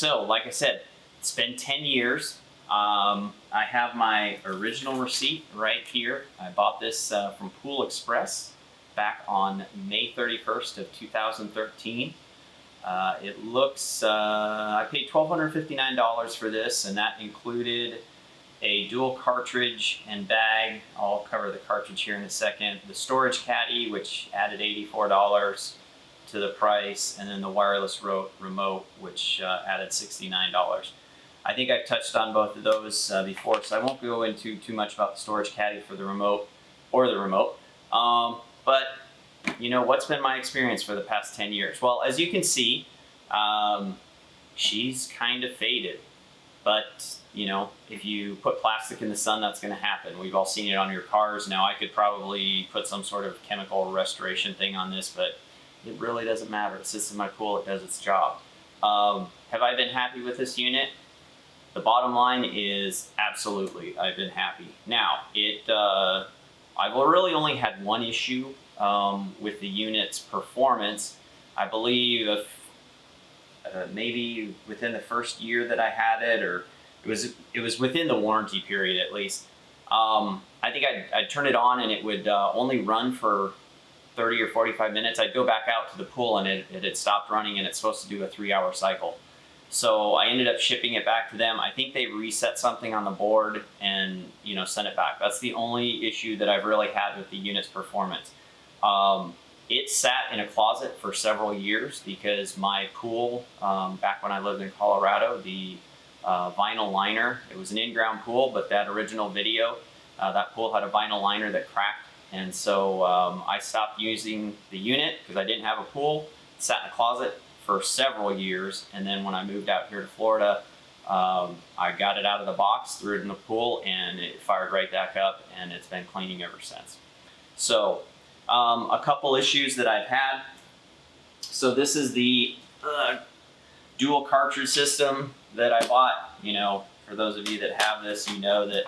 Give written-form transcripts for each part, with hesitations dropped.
So like I said, it's been 10 years. I have my original receipt right here. I bought this from Pool Express back on May 31st of 2013. It looks, I paid $1,259 for this, and that included a dual cartridge and bag. I'll cover the cartridge here in a second. The storage caddy, which added $84 to the price, and then the wireless remote, which added $69. I think I've touched on both of those before, so I won't go into too much about the storage caddy for the remote or the remote. But you know, what's been my experience for the past 10 years? Well, as you can see, she's kind of faded, but you know, if you put plastic in the sun, that's going to happen. We've all seen it on your cars. Now, I could probably put some sort of chemical restoration thing on this, but it really doesn't matter. It sits in my pool. It does its job. Have I been happy with this unit? The bottom line is absolutely, I've been happy. Now, I've really only had one issue with the unit's performance. I believe maybe within the first year that I had it, or it was within the warranty period at least. I think I'd turn it on and it would only run for 30 or 45 minutes. I'd go back out to the pool and it had stopped running, and it's supposed to do a 3-hour cycle. So I ended up shipping it back to them. I think they reset something on the board and, you know, sent it back. That's the only issue that I've really had with the unit's performance. It sat in a closet for several years because my pool, back when I lived in Colorado, the vinyl liner, it was an in-ground pool, but that original video, that pool had a vinyl liner that cracked. And so I stopped using the unit because I didn't have a pool. It sat in a closet for several years, and then when I moved out here to Florida, I got it out of the box, threw it in the pool, and it fired right back up, and it's been cleaning ever since. So a couple issues that I've had. So this is the dual cartridge system that I bought. You know, for those of you that have this, you know that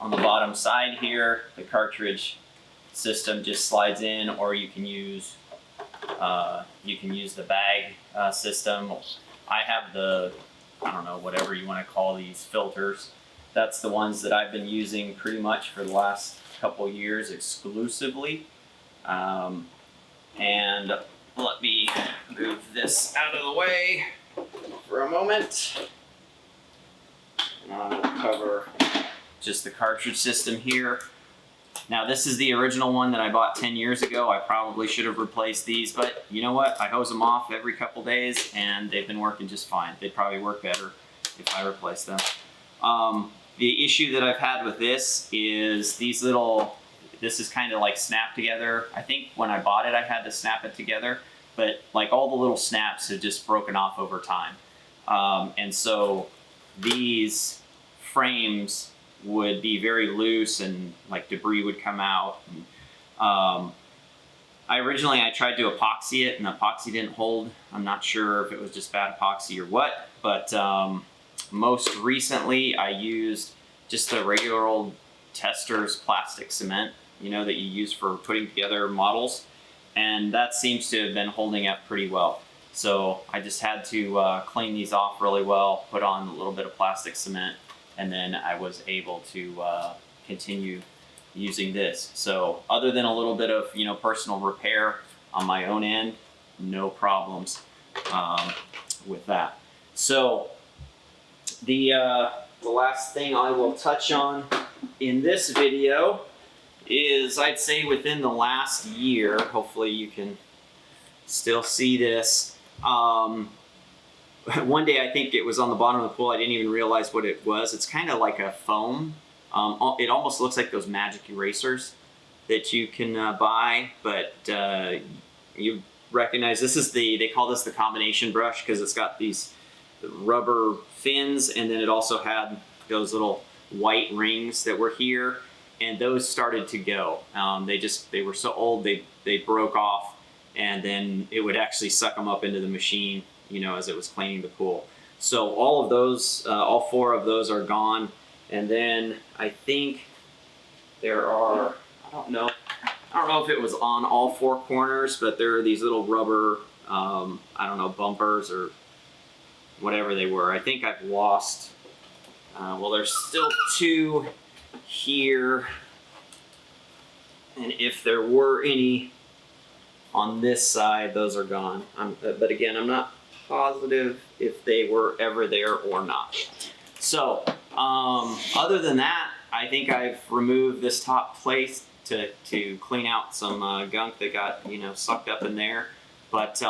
on the bottom side here, the cartridge system just slides in, or you can use the bag system. I have the, I don't know, whatever you want to call these filters. That's the ones that I've been using pretty much for the last couple years exclusively. And let me move this out of the way for a moment. And I'll cover just the cartridge system here. Now, this is the original one that I bought 10 years ago. I probably should have replaced these, but you know what? I hose them off every couple days and they've been working just fine. They'd probably work better if I replaced them. The issue that I've had with this is this is kind of like snapped together. I think when I bought it, I had to snap it together, but like all the little snaps have just broken off over time. And so these frames would be very loose and like debris would come out. And, I tried to epoxy it and the epoxy didn't hold. I'm not sure if it was just bad epoxy or what, but most recently I used just the regular old Testor's plastic cement, you know, that you use for putting together models, and that seems to have been holding up pretty well. So I just had to clean these off really well, put on a little bit of plastic cement, and then I was able to continue using this. So other than a little bit of, you know, personal repair on my own end, no problems with that. So the last thing I will touch on in this video is, I'd say within the last year, hopefully you can still see this. One day, I think it was on the bottom of the pool, I didn't even realize what it was. It's kind of like a foam. It almost looks like those magic erasers that you can buy, but you recognize this is they call this the combination brush because it's got these rubber fins, and then it also had those little white rings that were here, and those started to go. They were so old they broke off, and then it would actually suck them up into the machine, you know, as it was cleaning the pool. So all of those, all 4 of those are gone. And then I think there are, I don't know if it was on all 4 corners, but there are these little rubber, I don't know, bumpers or whatever they were. I think I've lost, well, there's still 2 here. And if there were any on this side, those are gone. But again, I'm not positive if they were ever there or not. So, other than that, I think I've removed this top plate to clean out some gunk that got, you know, sucked up in there. But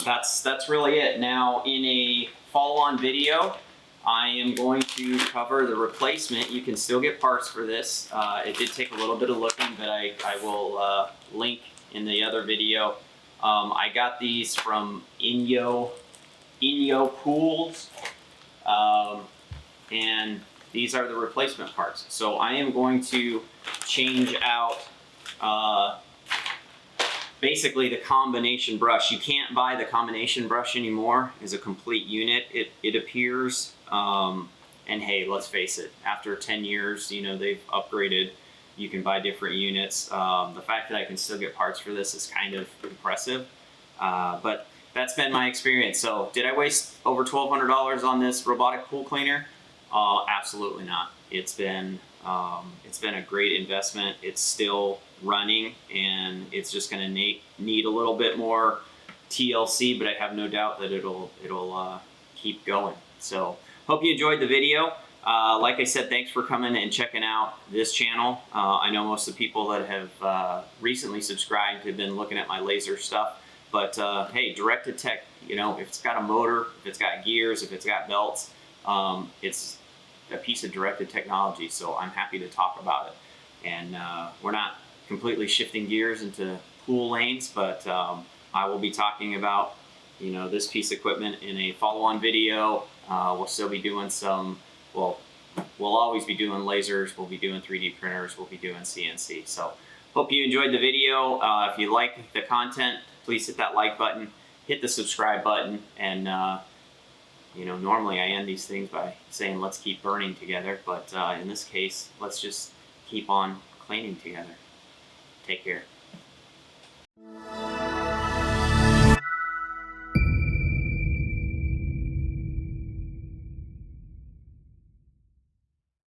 that's really it. Now, in a follow-on video, I am going to cover the replacement. You can still get parts for this. It did take a little bit of looking, but I will link in the other video. I got these from Inyo Pools, and these are the replacement parts. So I am going to change out basically the combination brush. You can't buy the combination brush anymore as a complete unit, it appears. And hey, let's face it, after 10 years, you know, they've upgraded. You can buy different units. The fact that I can still get parts for this is kind of impressive. But that's been my experience. So did I waste over $1,200 on this robotic pool cleaner? Absolutely not. It's been a great investment. It's still running, and it's just going to need a little bit more TLC, but I have no doubt that it'll keep going. So hope you enjoyed the video. Like I said, thanks for coming and checking out this channel. I know most of the people that have recently subscribed have been looking at my laser stuff, but hey, directed tech, you know, if it's got a motor, if it's got gears, if it's got belts, it's a piece of directed technology, so I'm happy to talk about it. And we're not completely shifting gears into pool lanes, but I will be talking about, you know, this piece of equipment in a follow-on video. We'll still be doing some, well, we'll always be doing lasers, we'll be doing 3D printers, we'll be doing CNC. So hope you enjoyed the video. If you like the content, please hit that like button, hit the subscribe button, and you know, normally I end these things by saying let's keep burning together, but in this case, let's just keep on cleaning together. Take care.